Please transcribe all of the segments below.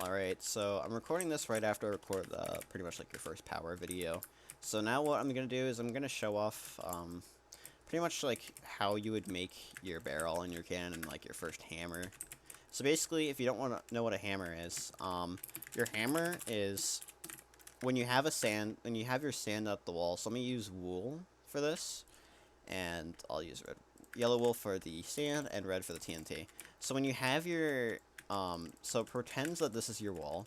Alright, so I'm recording this right after I record pretty much like your first power video. So now what I'm going to do is I'm going to show off pretty much like how you would make your barrel and your cannon and like your first hammer. So basically, if you don't want to know what a hammer is, your hammer is when you have your sand up the wall. So I'm going to use wool for this, and I'll use yellow wool for the sand and red for the TNT. So when you have your so pretends that this is your wall.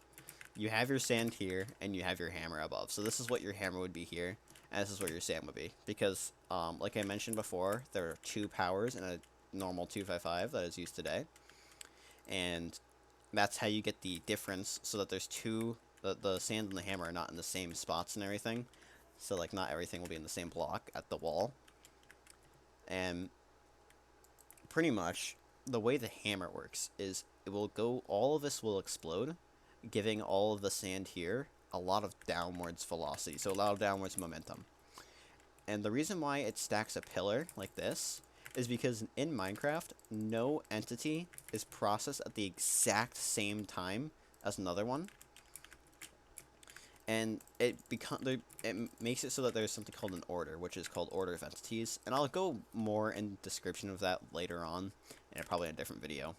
You have your sand here, and you have your hammer above. So this is what your hammer would be here, and this is where your sand would be. Because, like I mentioned before, there are two powers in a normal 255 that is used today. And that's how you get the difference, so that there's the sand and the hammer are not in the same spots and everything. So, like, not everything will be in the same block at the wall. And pretty much, the way the hammer works is all of this will explode, giving all of the sand here a lot of downwards velocity, so a lot of downwards momentum. And the reason why it stacks a pillar like this is because in Minecraft, no entity is processed at the exact same time as another one. And it makes it so that there's something called an order, which is called order of entities. And I'll go more in description of that later on, and probably in a different video.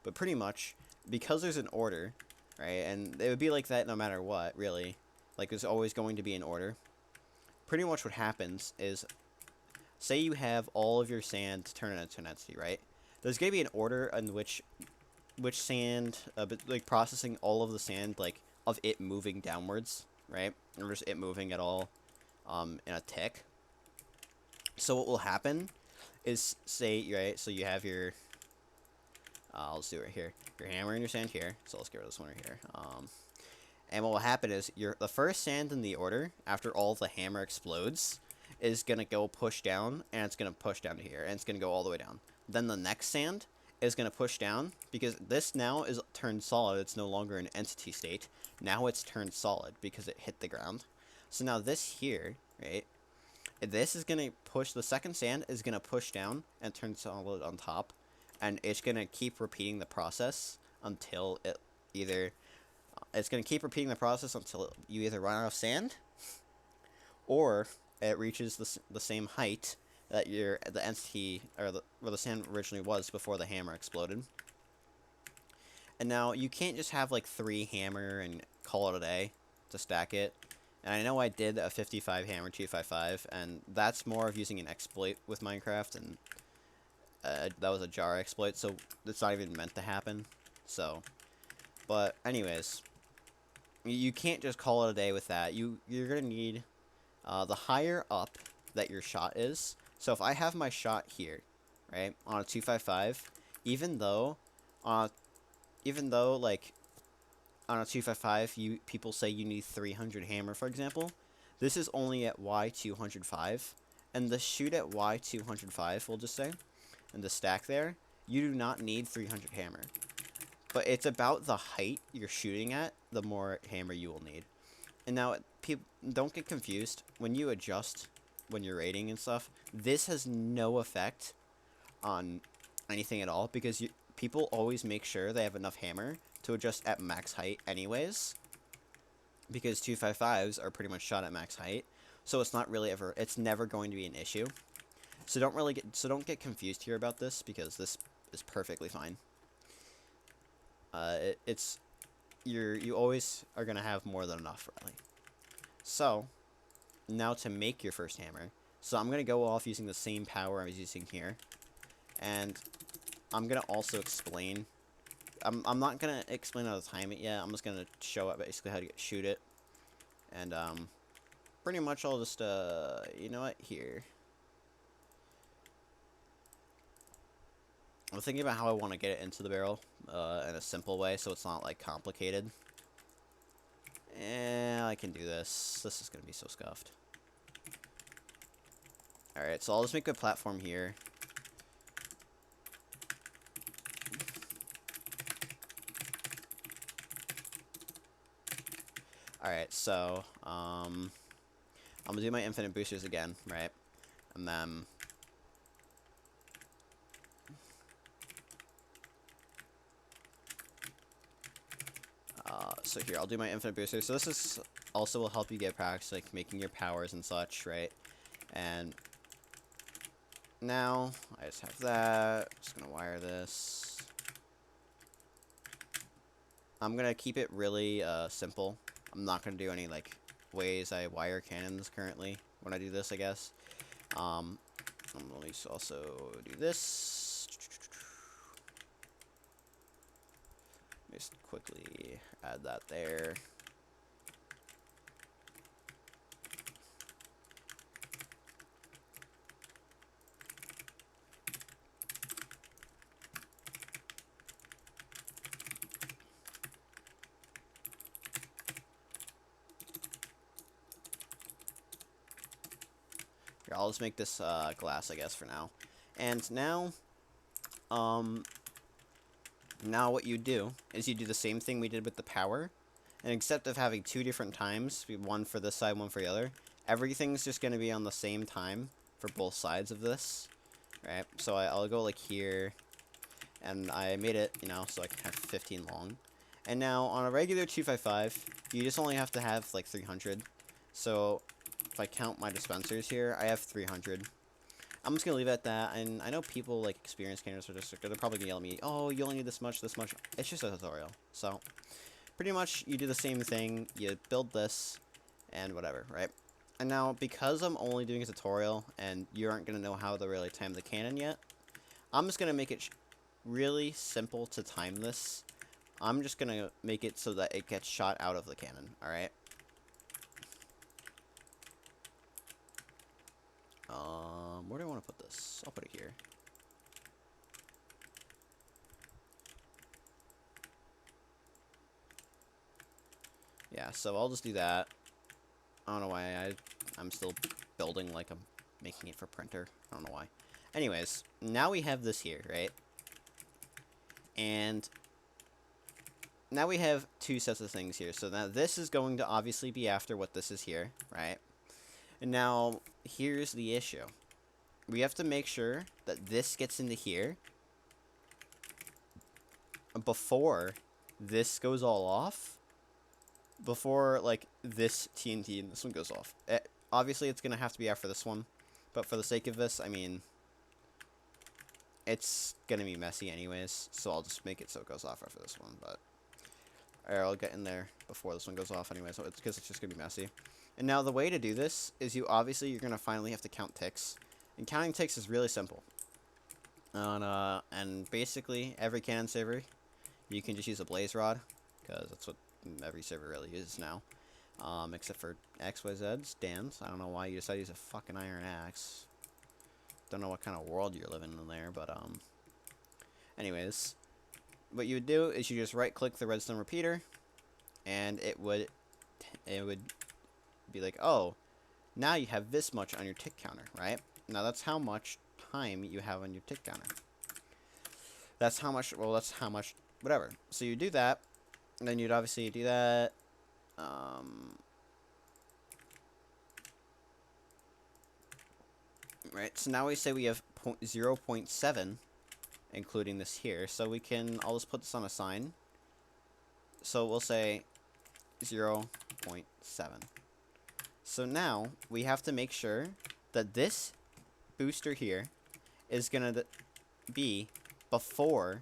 But pretty much, because there's an order, right, and it would be like that no matter what, really. Like, there's always going to be an order. Pretty much what happens is, say you have all of your sand turn into an entity, right? There's going to be an order in which sand, like, processing all of the sand, like, of it moving downwards, right? Or just it moving at all, in a tick. So what will happen is, say, right, so you have your, let's do it right here. Your hammer and your sand here. So let's get rid of this one right here. And what will happen is the first sand in the order, after all the hammer explodes, is going to go push down, and it's going to push down to here, and it's going to go all the way down. Then the next sand is going to push down, because this now is turned solid. It's no longer an entity state. Now it's turned solid, because it hit the ground. So now this here, right, this is going to push, the second sand is going to push down and turn solid on top, and it's going to keep repeating the process until it's going to keep repeating the process until you either run out of sand, or it reaches the same height that the entity, or where the sand originally was before the hammer exploded. And now you can't just have like 3 hammer and call it a day to stack it. And I know I did a 55 hammer 255, and that's more of using an exploit with Minecraft, and that was a jar exploit, so it's not even meant to happen. So, but anyways, you can't just call it a day with that. You're gonna need the higher up that your shot is. So if I have my shot here, right, on a 255, even though like on a 255 people say you need 300 hammer, for example, this is only at Y205, and the shoot at Y205, we'll just say, and the stack there, you do not need 300 hammer. But it's about the height you're shooting at, the more hammer you will need. And now, people don't get confused. When you adjust, when you're raiding and stuff, this has no effect on anything at all, because people always make sure they have enough hammer to adjust at max height anyways, because 255s are pretty much shot at max height, so it's never going to be an issue. So don't get confused here about this, because this is perfectly fine. You always are gonna have more than enough, really. So now to make your first hammer, so I'm gonna go off using the same power I was using here, and I'm gonna also explain. I'm not gonna explain how to time it yet. I'm just gonna show it basically how to shoot it, and pretty much I'll just you know what, here. I'm thinking about how I want to get it into the barrel in a simple way, so it's not like complicated. And I can do this. This is gonna be so scuffed. Alright, so I'll just make a platform here. Alright, so I'm gonna do my infinite boosters again, right? And then So here, I'll do my infinite booster. So this is also will help you get practice, like making your powers and such, right? And now I just have that. Just gonna wire this. I'm gonna keep it really simple. I'm not gonna do any like ways I wire cannons currently when I do this, I guess. Let me also do this. Just quickly add that there. Here, I'll just make this glass, I guess, for now. And now, now what you do is you do the same thing we did with the power, and except of having two different times, one for this side, one for the other, everything's just going to be on the same time for both sides of this, right? So I'll go like here, and I made it, you know, so I can have 15 long. And now on a regular 255, you just only have to have like 300. So if I count my dispensers here, I have 300. I'm just gonna leave it at that, and I know people like experienced cannons are just they're probably gonna yell at me, oh, you only need this much, this much. It's just a tutorial. So pretty much you do the same thing, you build this and whatever, right? And now because I'm only doing a tutorial and you aren't gonna know how to really time the cannon yet, I'm just gonna make it really simple to time this. I'm just gonna make it so that it gets shot out of the cannon, alright? Where do I want to put this? I'll put it here. Yeah, so I'll just do that. I don't know why I'm still building like I'm making it for printer. I don't know why. Anyways, now we have this here, right? And now we have two sets of things here. So now this is going to obviously be after what this is here, right? And now here's the issue. We have to make sure that this gets into here before this goes all off. Before, like, this TNT and this one goes off. Obviously, it's going to have to be after this one. But for the sake of this, I mean, it's going to be messy anyways. So I'll just make it so it goes off after this one. But I'll get in there before this one goes off anyway. So it's because it's just going to be messy. And now the way to do this is you're going to finally have to count ticks. And counting ticks is really simple. And basically, every cannon server, you can just use a blaze rod. Because that's what every server really uses now. Except for XYZ's, Dan's. I don't know why you decided to use a fucking iron axe. Don't know what kind of world you're living in there, but, anyways. What you would do is you just right-click the redstone repeater, and it would be like, oh, now you have this much on your tick counter, right? Now that's how much time you have on your tick counter. That's how much, well, that's how much, whatever. So you do that, and then you'd obviously do that. Right, so now we say we have 0.7, including this here. So we can, I'll just put this on a sign. So we'll say 0.7. So now we have to make sure that this booster here is going to be before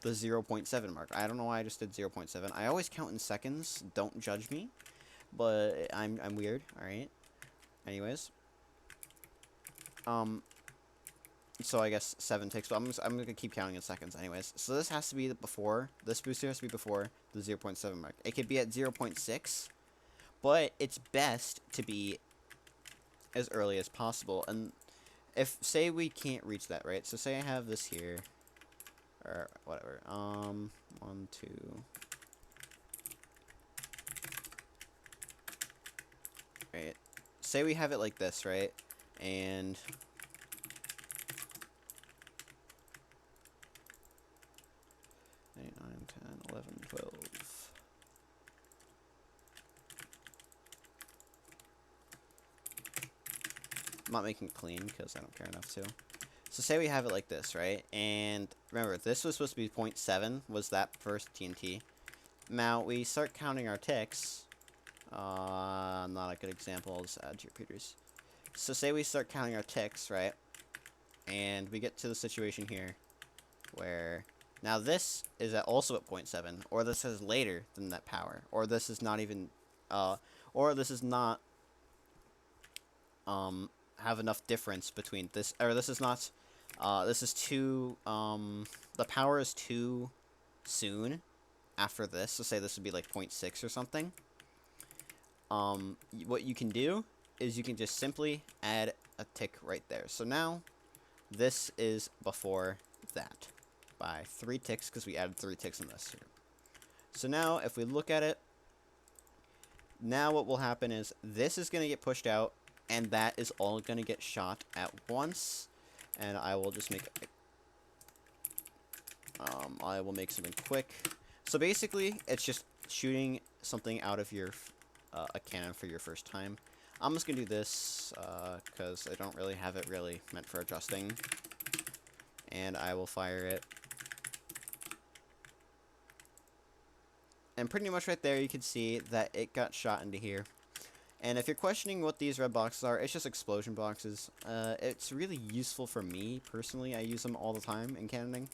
the 0.7 mark. I don't know why I just did 0.7. I always count in seconds. Don't judge me. But I'm weird. Alright. Anyways. So I guess 7 ticks. But I'm going to keep counting in seconds anyways. So this has to be before. This booster has to be before the 0.7 mark. It could be at 0.6. But it's best to be as early as possible. And if, say we can't reach that, right? So say I have this here. Or whatever. 1, 2. Right. Say we have it like this, right? And 8, 9, 10, 11, 12. I'm not making it clean because I don't care enough to. So say we have it like this, right? And remember, this was supposed to be 0.7, was that first TNT. Now we start counting our ticks. Not a good example. I'll just add to your repeaters. So say we start counting our ticks, right? And we get to the situation here where now this is also at 0.7, or this is later than that power, or this is not even, or this is not have enough difference between this, or this is not, this is too, the power is too soon after this. So say this would be like 0.6 or something. What you can do is you can just simply add a tick right there. So now this is before that by 3 ticks, because we added 3 ticks in this here. So now if we look at it, now what will happen is this is going to get pushed out, and that is all going to get shot at once. And I will just make I will make something quick. So basically it's just shooting something out of your a cannon for your first time. I'm just gonna do this because I don't really have it really meant for adjusting, and I will fire it. And pretty much right there you can see that it got shot into here. And if you're questioning what these red boxes are, it's just explosion boxes. It's really useful for me personally. I use them all the time in cannoning.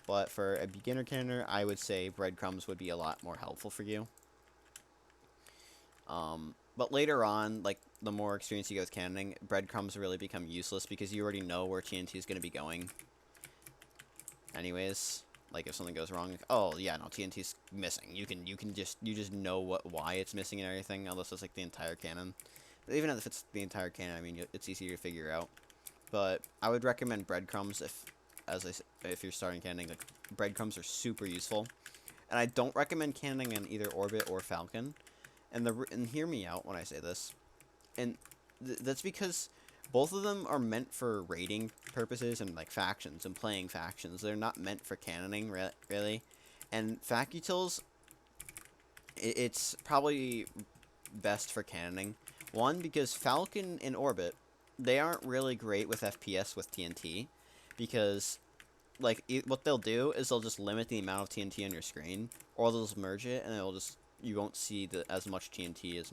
But for a beginner cannoner, I would say breadcrumbs would be a lot more helpful for you. But later on, like, the more experience you get with cannoning, breadcrumbs really become useless because you already know where TNT is going to be going. Anyways, like, if something goes wrong, like, oh, yeah, no, TNT's missing. You just know why it's missing and everything, unless it's, like, the entire cannon. But even if it's the entire cannon, I mean, it's easier to figure out. But I would recommend breadcrumbs if you're starting cannoning. Like, breadcrumbs are super useful. And I don't recommend cannoning on either Orbit or Falcon. And hear me out when I say this. And that's because both of them are meant for raiding purposes and, like, factions and playing factions. They're not meant for cannoning, really. And Facutils, it's probably best for cannoning. One, because Falcon and Orbit, they aren't really great with FPS with TNT. Because, like, what they'll do is they'll just limit the amount of TNT on your screen. Or they'll just merge it, and it'll just, you won't see as much TNT as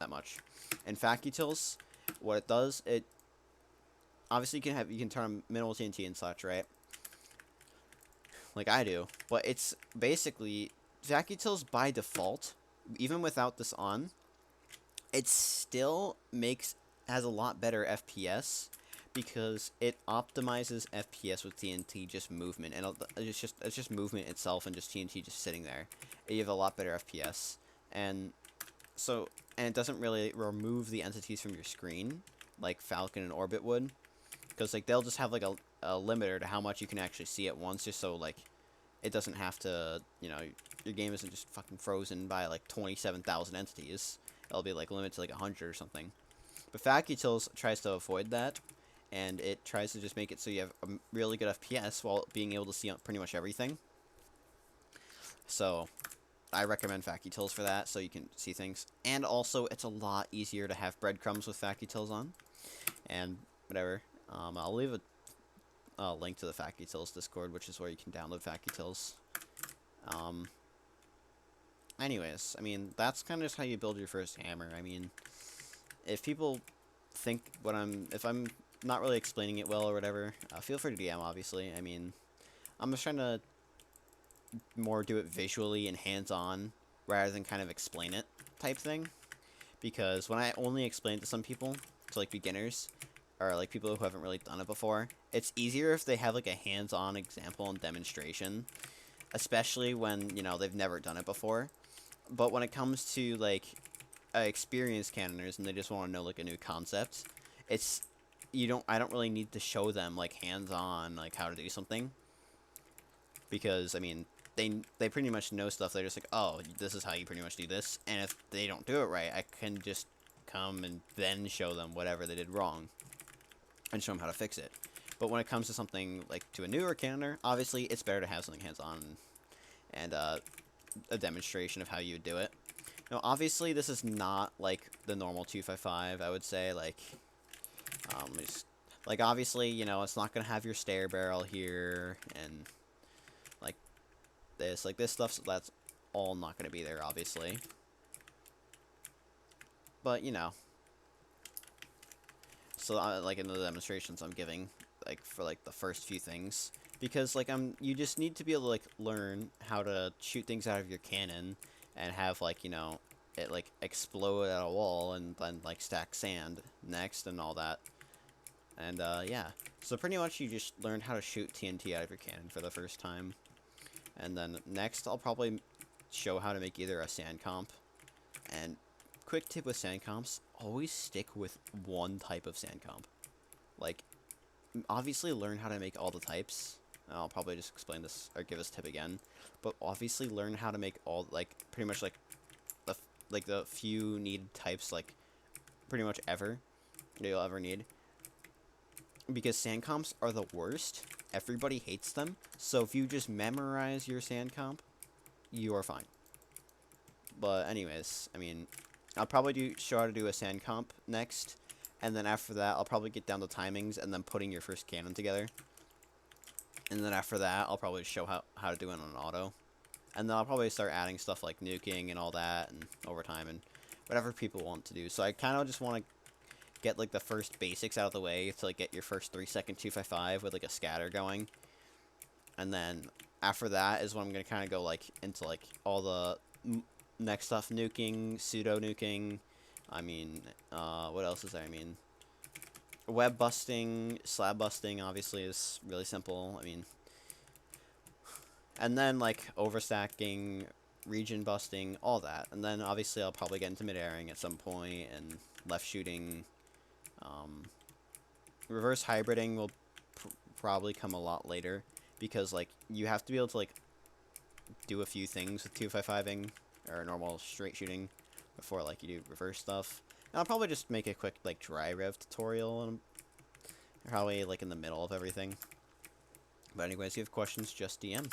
that much. And Facutils, what it does, it obviously you can turn on minimal TNT and such, right? Like I do. But it's basically Facutils by default, even without this on, it still has a lot better FPS because it optimizes FPS with TNT just movement, and it's just movement itself and just TNT just sitting there. And you have a lot better FPS, and it doesn't really remove the entities from your screen like Falcon and Orbit would, because like they'll just have like a limiter to how much you can actually see at once, just so like it doesn't have to, you know, your game isn't just fucking frozen by like 27,000 entities. It'll be like limited to like 100 or something. But Facutils tries to avoid that, and it tries to just make it so you have a really good FPS while being able to see pretty much everything. So I recommend Facutils for that, so you can see things. And also, it's a lot easier to have breadcrumbs with Facutils on. And whatever. I'll leave a link to the Facutils Discord, which is where you can download Facutils. Anyways, I mean, that's kind of just how you build your first hammer. I mean, if people think if I'm not really explaining it well or whatever, feel free to DM, obviously. I mean, I'm just trying to more do it visually and hands-on rather than kind of explain it type thing. Because when I only explain it to some people, to like beginners, or like people who haven't really done it before, it's easier if they have like a hands-on example and demonstration, especially when, you know, they've never done it before. But when it comes to like experienced cannoners and they just want to know like a new concept, I don't really need to show them like hands-on like how to do something, because I mean they pretty much know stuff. They're just like, oh, this is how you pretty much do this, and if they don't do it right, I can just come and then show them whatever they did wrong and show them how to fix it. But when it comes to something like to a newer cannoner, obviously it's better to have something hands-on and a demonstration of how you would do it. Now, obviously, this is not like the normal 255. I would say, like, obviously, you know, it's not gonna have your stair barrel here and like this stuff. So that's all not going to be there, obviously. But, you know. So, like, in the demonstrations I'm giving, like, for, like, the first few things. Because, like, you just need to be able to, like, learn how to shoot things out of your cannon and have, like, you know, it, like, explode at a wall and then, like, stack sand next and all that. And, yeah. So pretty much you just learn how to shoot TNT out of your cannon for the first time. And then next I'll probably show how to make either a sand comp. And quick tip with sand comps, always stick with one type of sand comp. Like, obviously learn how to make all the types. I'll probably just explain this or give this tip again. But obviously learn how to make all, like, pretty much like the few needed types, like, pretty much ever that you'll ever need. Because sand comps are the worst. Everybody hates them. So if you just memorize your sand comp, you are fine. But anyways, I mean, I'll probably show how to do a sand comp next. And then after that, I'll probably get down to timings and then putting your first cannon together. And then after that, I'll probably show how to do it on an auto. And then I'll probably start adding stuff like nuking and all that and overtime and whatever people want to do. So I kind of just want to get, like, the first basics out of the way to, like, get your first 3-second 255 with, like, a scatter going. And then after that is when I'm going to kind of go, like, into, like, all the next stuff. Nuking, pseudo-nuking. I mean, what else is there? I mean, web busting, slab busting, obviously, is really simple. I mean, and then, like, overstacking, region busting, all that. And then, obviously, I'll probably get into mid-airing at some point, and left shooting. Reverse hybriding will probably come a lot later, because, like, you have to be able to, like, do a few things with 255ing, or normal straight shooting, before, like, you do reverse stuff. And I'll probably just make a quick, like, dry rev tutorial, and probably, like, in the middle of everything. But anyways, if you have questions, just DM.